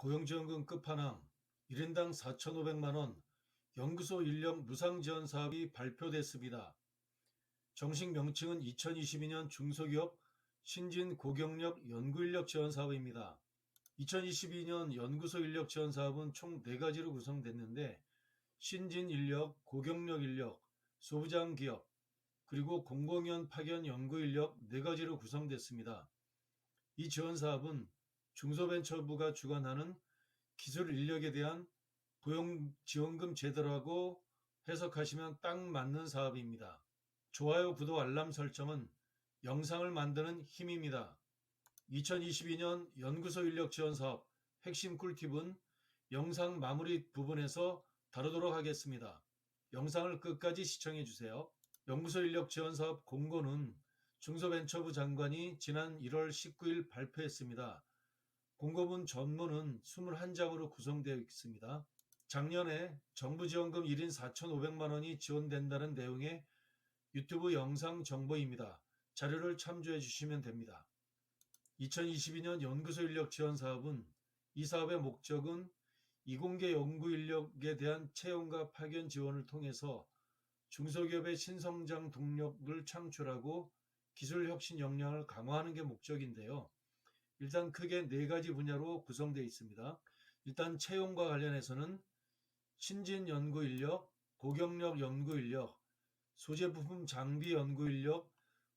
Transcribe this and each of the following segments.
고용지원금 끝판왕 1인당 4,500만원 연구소 인력 무상지원 사업이 발표됐습니다. 정식 명칭은 2022년 중소기업 신진 고경력 연구인력 지원 사업입니다. 2022년 연구소 인력 지원 사업은 총 4가지로 구성됐는데 신진 인력, 고경력 인력, 소부장 기업, 그리고 공공연 파견 연구 인력 4가지로 구성됐습니다. 이 지원 사업은 중소벤처부가 주관하는 기술 인력에 대한 고용지원금 제도라고 해석하시면 딱 맞는 사업입니다. 좋아요, 구독, 알람 설정은 영상을 만드는 힘입니다. 2022년 연구소 인력 지원 사업 핵심 꿀팁은 영상 마무리 부분에서 다루도록 하겠습니다. 영상을 끝까지 시청해 주세요. 연구소 인력 지원 사업 공고는 중소벤처부 장관이 지난 1월 19일 발표했습니다. 공고문 전문은 21장으로 구성되어 있습니다. 작년에 정부 지원금 1인 4,500만원이 지원된다는 내용의 유튜브 영상 정보입니다. 자료를 참조해 주시면 됩니다. 2022년 연구소 인력 지원 사업은 이 사업의 목적은 이공계 연구 인력에 대한 채용과 파견 지원을 통해서 중소기업의 신성장 동력을 창출하고 기술 혁신 역량을 강화하는 게 목적인데요. 일단 크게 4가지 분야로 구성되어 있습니다. 일단 채용과 관련해서는 신진 연구 인력, 고경력 연구 인력, 소재 부품 장비 연구 인력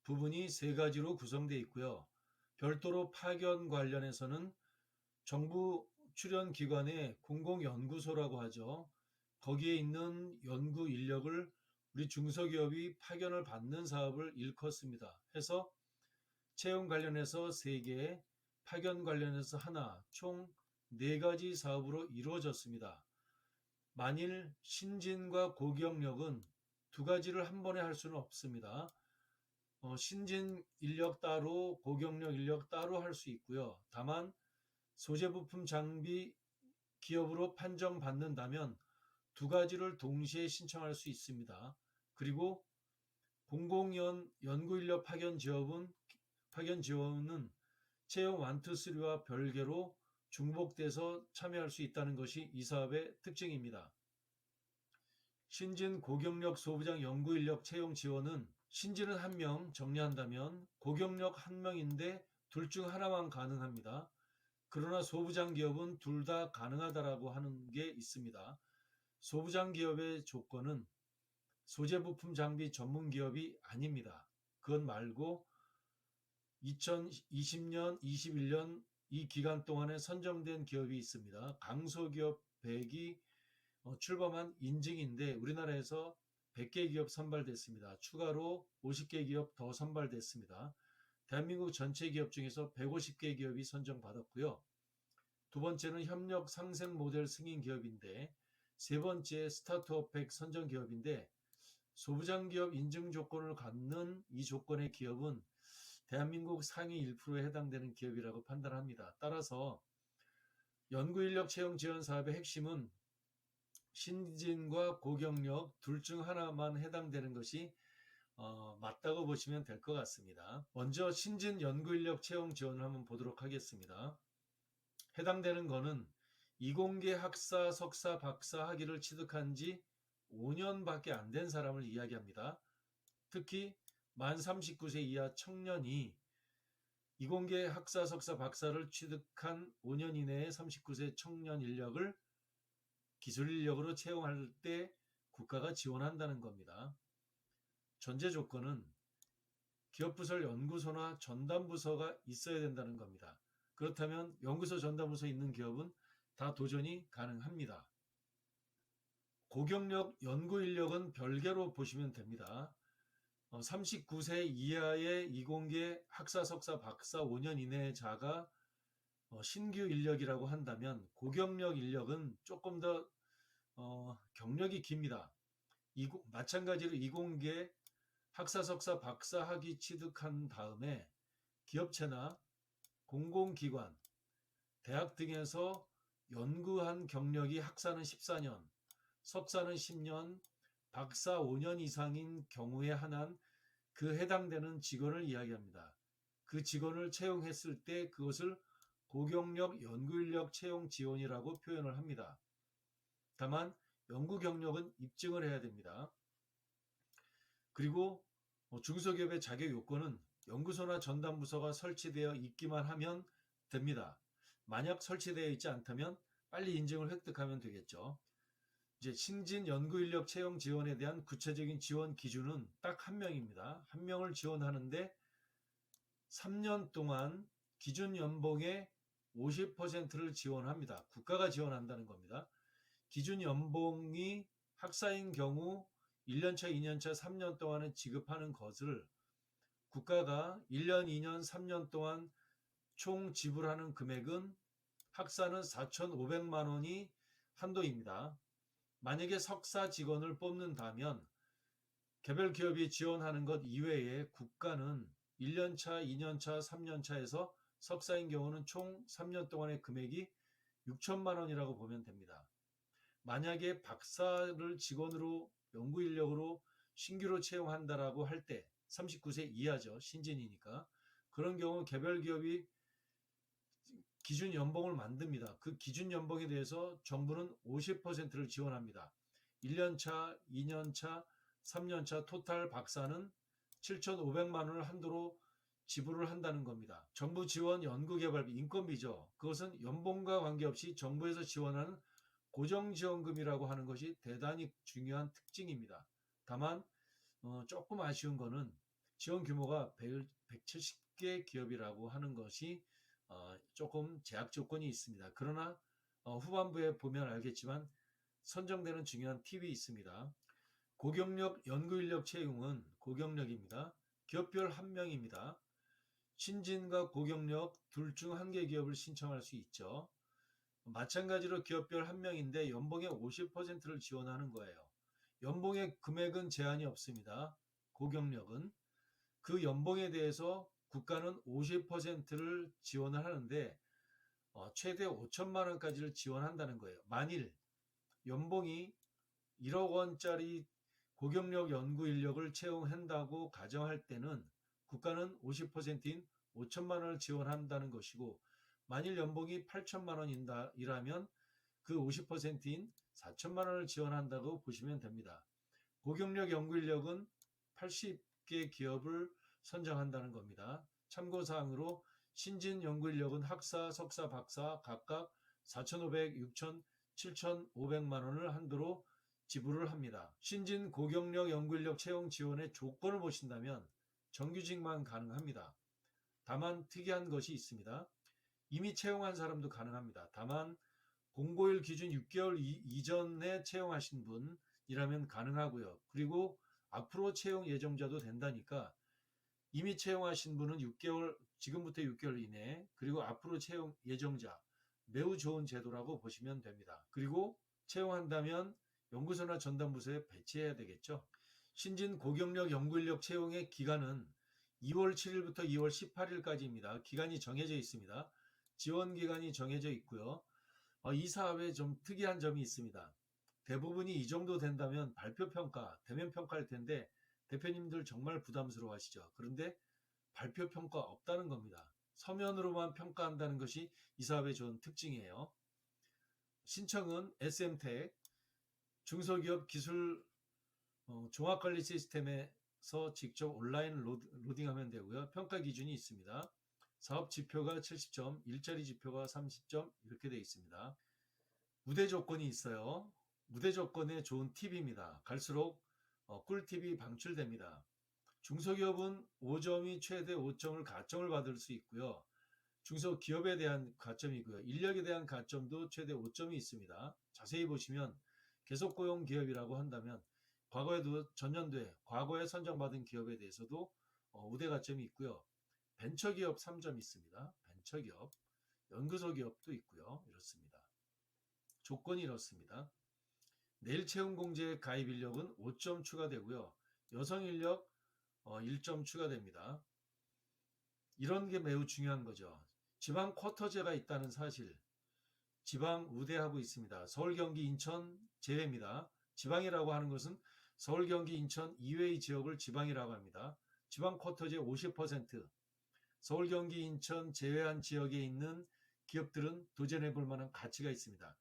부분이 3가지로 구성되어 있고요. 별도로 파견 관련해서는 정부 출연 기관의 공공연구소라고 하죠. 거기에 있는 연구 인력을 우리 중소기업이 파견을 받는 사업을 일컫습니다. 해서 채용 관련해서 3개, 파견 관련해서 하나, 총 4가지 사업으로 이루어졌습니다. 만일 신진과 고경력은 2가지를 한 번에 할 수는 없습니다. 신진 인력 따로, 고경력 인력 따로 할 수 있고요. 다만 소재 부품 장비 기업으로 판정받는다면 2가지를 동시에 신청할 수 있습니다. 그리고 공공연 연구인력 파견 지원은 채용 1, 2, 3와 별개로 중복돼서 참여할 수 있다는 것이 이 사업의 특징입니다. 신진 고경력 소부장 연구인력 채용 지원은 신진은 1명 정리한다면 고경력 1명인데 둘 중 하나만 가능합니다. 그러나 소부장 기업은 둘 다 가능하다라고 하는 게 있습니다. 소부장 기업의 조건은 소재 부품 장비 전문 기업이 아닙니다. 그것 말고 2020년, 21년 이 기간 동안에 선정된 기업이 있습니다. 강소기업 100이 출범한 인증인데 우리나라에서 100개 기업 선발됐습니다. 추가로 50개 기업 더 선발됐습니다. 대한민국 전체 기업 중에서 150개 기업이 선정받았고요. 2번째는 협력 상생 모델 승인 기업인데, 3번째 스타트업 100 선정 기업인데, 소부장 기업 인증 조건을 갖는 이 조건의 기업은 대한민국 상위 1%에 해당되는 기업이라고 판단합니다. 따라서 연구인력 채용 지원 사업의 핵심은 신진과 고경력 둘 중 하나만 해당되는 것이 맞다고 보시면 될 것 같습니다. 먼저 신진 연구인력 채용 지원을 한번 보도록 하겠습니다. 해당되는 것은 이공계 학사, 석사, 박사 학위를 취득한 지 5년밖에 안 된 사람을 이야기합니다. 특히 만 39세 이하 청년이 이공계 학사, 석사, 박사를 취득한 5년 이내의 39세 청년 인력을 기술 인력으로 채용할 때 국가가 지원한다는 겁니다. 전제 조건은 기업부설 연구소나 전담부서가 있어야 된다는 겁니다. 그렇다면 연구소 전담부서 있는 기업은 다 도전이 가능합니다. 고경력 연구인력은 별개로 보시면 됩니다. 39세 이하의 이공계 학사, 석사, 박사 5년 이내의 자가 신규 인력이라고 한다면 고경력 인력은 조금 더 경력이 깁니다. 마찬가지로 이공계 학사, 석사, 박사 학위 취득한 다음에 기업체나 공공기관, 대학 등에서 연구한 경력이 학사는 14년, 석사는 10년, 박사 5년 이상인 경우에 한한 그 해당되는 직원을 이야기합니다. 그 직원을 채용했을 때 그것을 고경력 연구인력 채용 지원이라고 표현을 합니다. 다만 연구 경력은 입증을 해야 됩니다. 그리고 중소기업의 자격 요건은 연구소나 전담부서가 설치되어 있기만 하면 됩니다. 만약 설치되어 있지 않다면 빨리 인증을 획득하면 되겠죠. 이제 신진 연구인력 채용 지원에 대한 구체적인 지원 기준은 딱 한 명입니다. 한 명을 지원하는데 3년 동안 기준 연봉의 50%를 지원합니다. 국가가 지원한다는 겁니다. 기준 연봉이 학사인 경우 1년차, 2년차, 3년 동안은 지급하는 것을 국가가 1년, 2년, 3년 동안 총 지불하는 금액은 학사는 4,500만 원이 한도입니다. 만약에 석사 직원을 뽑는다면 개별 기업이 지원하는 것 이외에 국가는 1년차, 2년차, 3년차에서 석사인 경우는 총 3년 동안의 금액이 6천만 원이라고 보면 됩니다. 만약에 박사를 직원으로 연구 인력으로 신규로 채용한다라고 할 때 39세 이하죠. 신진이니까. 그런 경우 개별 기업이 기준 연봉을 만듭니다. 그 기준 연봉에 대해서 정부는 50%를 지원합니다. 1년차, 2년차, 3년차 토탈 박사는 7,500만 원을 한도로 지불을 한다는 겁니다. 정부 지원 연구개발비 인건비죠. 그것은 연봉과 관계없이 정부에서 지원하는 고정지원금이라고 하는 것이 대단히 중요한 특징입니다. 다만 조금 아쉬운 거는 지원 규모가 170개 기업이라고 하는 것이 조금 제약 조건이 있습니다. 그러나 후반부에 보면 알겠지만 선정되는 중요한 팁이 있습니다. 고경력 연구인력 채용은 고경력입니다. 기업별 한 명입니다. 신진과 고경력 둘 중 한 개 기업을 신청할 수 있죠. 마찬가지로 기업별 한 명인데 연봉의 50%를 지원하는 거예요. 연봉의 금액은 제한이 없습니다. 고경력은. 그 연봉에 대해서 국가는 50%를 지원을 하는데 최대 5천만 원까지를 지원한다는 거예요. 만일 연봉이 1억 원짜리 고경력 연구 인력을 채용한다고 가정할 때는 국가는 50%인 5천만 원을 지원한다는 것이고, 만일 연봉이 8천만 원이라면 그 50%인 4천만 원을 지원한다고 보시면 됩니다. 고경력 연구 인력은 80개 기업을 선정한다는 겁니다. 참고사항으로 신진 연구 인력은 학사, 석사, 박사 각각 4,500, 6,000, 7,500만 원을 한도로 지불을 합니다. 신진 고경력 연구인력 채용 지원의 조건을 보신다면 정규직만 가능합니다. 다만 특이한 것이 있습니다. 이미 채용한 사람도 가능합니다. 다만 공고일 기준 6개월 이전에 채용하신 분이라면 가능하고요. 그리고 앞으로 채용 예정자도 된다니까 이미 채용하신 분은 6개월, 지금부터 6개월 이내, 그리고 앞으로 채용 예정자, 매우 좋은 제도라고 보시면 됩니다. 그리고 채용한다면 연구소나 전담부서에 배치해야 되겠죠. 신진 고경력 연구인력 채용의 기간은 2월 7일부터 2월 18일까지입니다. 기간이 정해져 있습니다. 지원 기간이 정해져 있고요. 이 사업에 좀 특이한 점이 있습니다. 대부분이 이 정도 된다면 발표평가, 대면평가일 텐데 대표님들 정말 부담스러워 하시죠. 그런데 발표평가 없다는 겁니다. 서면으로만 평가한다는 것이 이 사업의 좋은 특징이에요. 신청은 SMTech 중소기업 기술 종합관리 시스템에서 직접 온라인 로딩하면 되고요. 평가 기준이 있습니다. 사업 지표가 70점, 일자리 지표가 30점 이렇게 되어 있습니다. 우대 조건이 있어요. 우대 조건의 좋은 팁입니다. 갈수록 꿀팁이 방출됩니다. 중소기업은 5점이 최대 5점을 가점을 받을 수 있고요. 중소기업에 대한 가점이고요. 인력에 대한 가점도 최대 5점이 있습니다. 자세히 보시면 계속고용 기업이라고 한다면 과거에도 전년도에 과거에 선정받은 기업에 대해서도 우대 가점이 있고요. 벤처기업 3점 있습니다. 벤처기업, 연구소 기업도 있고요. 이렇습니다. 조건이 이렇습니다. 내일 채용 공제 가입 인력은 5점 추가되고요. 여성 인력 1점 추가됩니다. 이런 게 매우 중요한 거죠. 지방 쿼터제가 있다는 사실, 지방 우대하고 있습니다. 서울, 경기, 인천 제외입니다. 지방이라고 하는 것은 서울, 경기, 인천 이외의 지역을 지방이라고 합니다. 지방 쿼터제 50%, 서울, 경기, 인천 제외한 지역에 있는 기업들은 도전해 볼 만한 가치가 있습니다.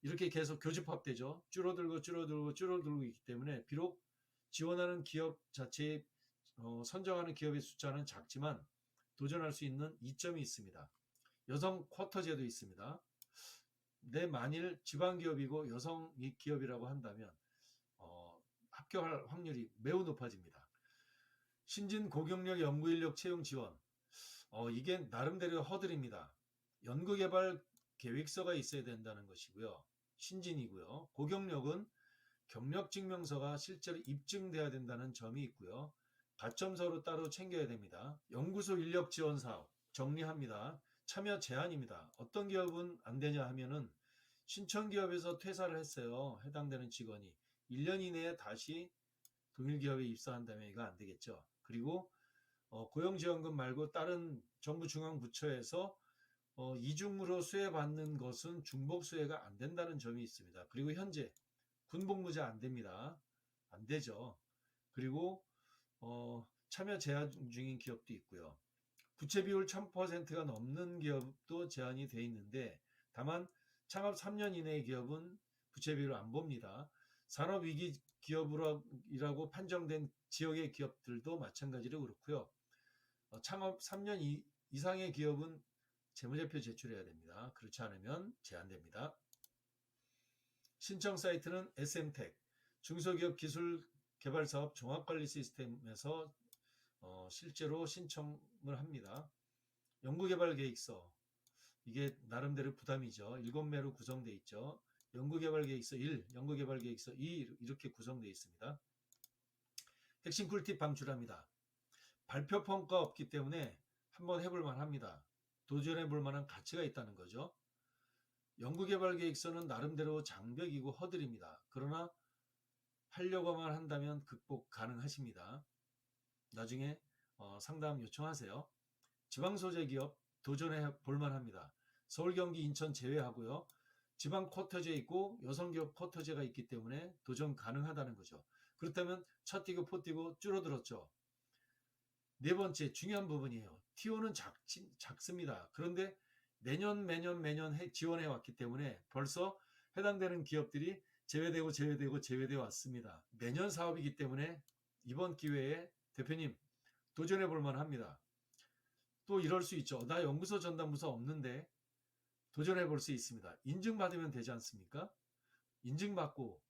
이렇게 계속 교집합되죠. 줄어들고 있기 때문에 비록 지원하는 기업 자체의 선정하는 기업의 숫자는 작지만 도전할 수 있는 이점이 있습니다. 여성 쿼터제도 있습니다. 만일 지방기업이고 여성 기업이라고 한다면 합격할 확률이 매우 높아집니다. 신진 고경력 연구인력 채용 지원, 이게 나름대로 허들입니다. 연구개발 계획서가 있어야 된다는 것이고요. 신진이고요. 고경력은 경력증명서가 실제로 입증돼야 된다는 점이 있고요. 가점서로 따로 챙겨야 됩니다. 연구소 인력 지원 사업 정리합니다. 참여 제한입니다. 어떤 기업은 안 되냐 하면은 신청기업에서 퇴사를 했어요. 해당되는 직원이 1년 이내에 다시 동일기업에 입사한다면 이거 안 되겠죠. 그리고 고용지원금 말고 다른 정부 중앙부처에서 이중으로 수혜받는 것은 중복 수혜가 안 된다는 점이 있습니다. 그리고 현재 군복무자 안 됩니다. 안 되죠. 그리고 참여 제한 중인 기업도 있고요. 부채 비율 1000%가 넘는 기업도 제한이 돼 있는데 다만 창업 3년 이내의 기업은 부채 비율을 안 봅니다. 산업위기 기업이라고 판정된 지역의 기업들도 마찬가지로 그렇고요. 창업 3년 이상의 기업은 재무제표 제출해야 됩니다. 그렇지 않으면 제한됩니다. 신청 사이트는 SMTech, 중소기업 기술개발사업 종합관리 시스템에서 실제로 신청을 합니다. 연구개발계획서, 이게 나름대로 부담이죠. 7매로 구성되어 있죠. 연구개발계획서 1, 연구개발계획서 2 이렇게 구성되어 있습니다. 핵심 꿀팁 방출합니다. 발표 평가 없기 때문에 한번 해볼 만합니다. 도전해 볼 만한 가치가 있다는 거죠. 연구개발계획서는 나름대로 장벽이고 허들입니다. 그러나 하려고만 한다면 극복 가능하십니다. 나중에 상담 요청하세요. 지방소재기업 도전해 볼 만합니다. 서울, 경기, 인천 제외하고요. 지방 쿼터제 있고 여성기업 쿼터제가 있기 때문에 도전 가능하다는 거죠. 그렇다면 차 띄고 포 띄고 줄어들었죠. 네 번째 중요한 부분이에요. TO는 작습니다. 그런데 매년 지원해 왔기 때문에 벌써 해당되는 기업들이 제외되어 왔습니다. 매년 사업이기 때문에 이번 기회에 대표님 도전해 볼 만합니다. 또 이럴 수 있죠. 나 연구소 전담부서 없는데 도전해 볼 수 있습니다. 인증받으면 되지 않습니까? 인증받고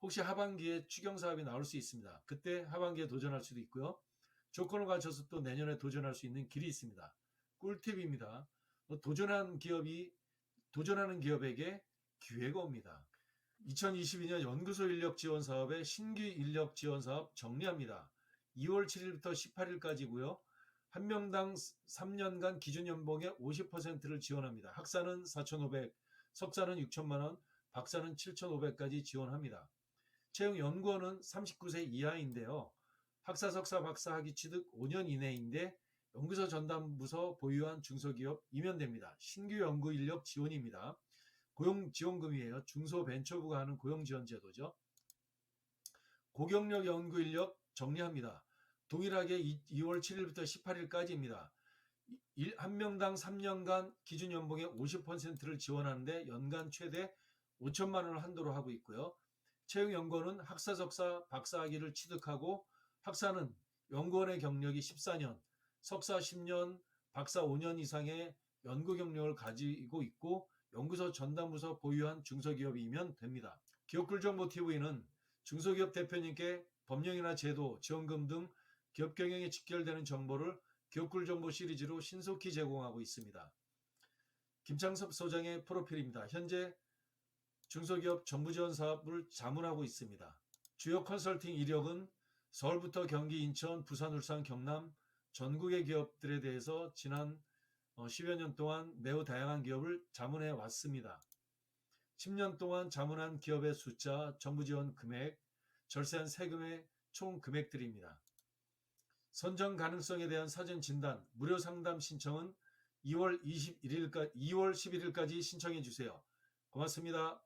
혹시 하반기에 추경사업이 나올 수 있습니다. 그때 하반기에 도전할 수도 있고요. 조건을 갖춰서 또 내년에 도전할 수 있는 길이 있습니다. 꿀팁입니다. 도전하는 기업에게 기회가 옵니다. 2022년 연구소 인력 지원 사업의 신규 인력 지원 사업 정리합니다. 2월 7일부터 18일까지고요. 한 명당 3년간 기준 연봉의 50%를 지원합니다. 학사는 4,500, 석사는 6천만 원, 박사는 7,500까지 지원합니다. 채용 연구원은 39세 이하인데요. 학사, 석사, 박사 학위 취득 5년 이내인데 연구소 전담부서 보유한 중소기업 임원됩니다. 신규 연구 인력 지원입니다. 고용지원금이에요. 중소벤처부가 하는 고용지원제도죠. 고경력 연구 인력 정리합니다. 동일하게 2월 7일부터 18일까지입니다. 한 명당 3년간 기준 연봉의 50%를 지원하는데 연간 최대 5천만 원을 한도로 하고 있고요. 채용 연구원은 학사, 석사, 박사 학위를 취득하고 학사는 연구원의 경력이 14년, 석사 10년, 박사 5년 이상의 연구 경력을 가지고 있고 연구소 전담부서 보유한 중소기업이면 됩니다. 기업꿀정보TV는 중소기업 대표님께 법령이나 제도, 지원금 등 기업 경영에 직결되는 정보를 기업꿀정보 시리즈로 신속히 제공하고 있습니다. 김창섭 소장의 프로필입니다. 현재 중소기업 정부지원 사업을 자문하고 있습니다. 주요 컨설팅 이력은 서울부터 경기, 인천, 부산, 울산, 경남 전국의 기업들에 대해서 지난 10여 년 동안 매우 다양한 기업을 자문해 왔습니다. 10년 동안 자문한 기업의 숫자, 정부 지원 금액, 절세한 세금의 총 금액들입니다. 선정 가능성에 대한 사전 진단, 무료 상담 신청은 2월 11일까지 신청해 주세요. 고맙습니다.